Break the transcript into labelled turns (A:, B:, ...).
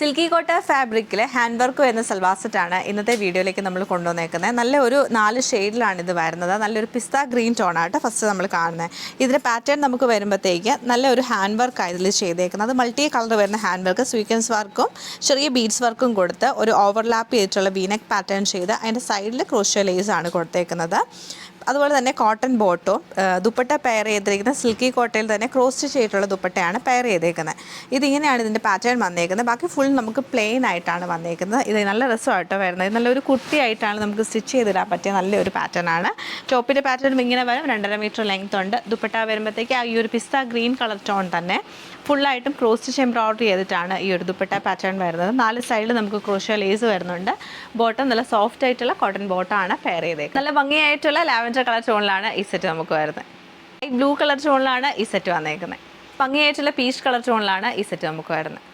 A: Silky കോട്ട ഫാബ്രിക്കിലെ hand work വരുന്ന സൽവാർ സെറ്റാണ് ഇന്നത്തെ വീഡിയോയിലേക്ക് നമ്മൾ കൊണ്ടുവന്നേക്കുന്നത്. നല്ല ഒരു 4 ഷെയ്ഡിലാണ് ഇത് വരുന്നത്. നല്ലൊരു പിസ്ത ഗ്രീൻ ടോണായിട്ട് ഫസ്റ്റ് നമ്മൾ കാണുന്നത്. ഇതിൻ്റെ പാറ്റേൺ നമുക്ക് വരുമ്പോഴത്തേക്ക് നല്ല ഒരു ഹാൻഡ് വർക്കാണ് ഇതിൽ ചെയ്തേക്കുന്നത്. മൾട്ടി കളർ വരുന്ന ഹാൻഡ് വർക്ക്, സ്വീക്വൻസ് വർക്കും ചെറിയ ബീഡ്സ് വർക്കും കൊടുത്ത് ഒരു ഓവർലാപ്പ് ചെയ്തിട്ടുള്ള വീനെക്ക് പാറ്റേൺ ചെയ്ത് അതിൻ്റെ സൈഡിൽ ക്രോഷ്യോ ലേസ് ആണ് കൊടുത്തേക്കുന്നത്. അതുപോലെ തന്നെ കോട്ടൺ ബോട്ടോ ദുപ്പട്ട പെയർ ചെയ്തിരിക്കുന്ന സിൽക്കി കോട്ടയിൽ തന്നെ ക്രോസ് സ്റ്റിച്ച് ചെയ്തിട്ടുള്ള ദുപ്പട്ടയാണ് പെയർ ചെയ്തേക്കുന്നത്. ഇതിങ്ങനെയാണ് ഇതിൻ്റെ പാറ്റേൺ വന്നേക്കുന്നത്. ബാക്കി ഫുൾ നമുക്ക് പ്ലെയിൻ ആയിട്ടാണ് വന്നേക്കുന്നത്. ഇത് നല്ല രസമായിട്ടോ വരുന്നത്. നല്ലൊരു കുട്ടിയായിട്ടാണ് നമുക്ക് സ്റ്റിച്ച് ചെയ്തിടാൻ പറ്റിയ നല്ലൊരു പാറ്റേൺ ആണ്. ടോപ്പിൻ്റെ പാറ്റേൺ ഇങ്ങനെ വരും. 2.5 മീറ്റർ ലെങ്ത് ഉണ്ട്. ദുപ്പട്ട വരുമ്പോഴത്തേക്ക് ഈ ഒരു പിസ്ത ഗ്രീൻ കളർ ടോൺ തന്നെ ഫുള്ളായിട്ടും ക്രോസ് സ്റ്റിച്ച് എംബ്രോയിഡറി ചെയ്തിട്ടാണ് ഈ ഒരു ദുപ്പട്ട പാറ്റേൺ വരുന്നത്. 4 സൈഡിൽ നമുക്ക് ക്രോഷ്യോ ലേസ് വരുന്നുണ്ട്. ബോട്ടം നല്ല സോഫ്റ്റ് ആയിട്ടുള്ള കോട്ടൺ ബോട്ടമാണ് പെയർ ചെയ്തേക്കുന്നത്. നല്ല ഭംഗിയായിട്ടുള്ള ലാവൻഡർ കളർ ടോണിലാണ് ഈ സെറ്റ് നമുക്ക് വരുന്നത്. ബ്ലൂ കളർ ടോണിലാണ് ഈ സെറ്റ് വന്നേക്കുന്നത്. ഭംഗിയായിട്ടുള്ള പീച്ച് കളർ ടോണിലാണ് ഈ സെറ്റ് നമുക്ക് വരുന്നത്.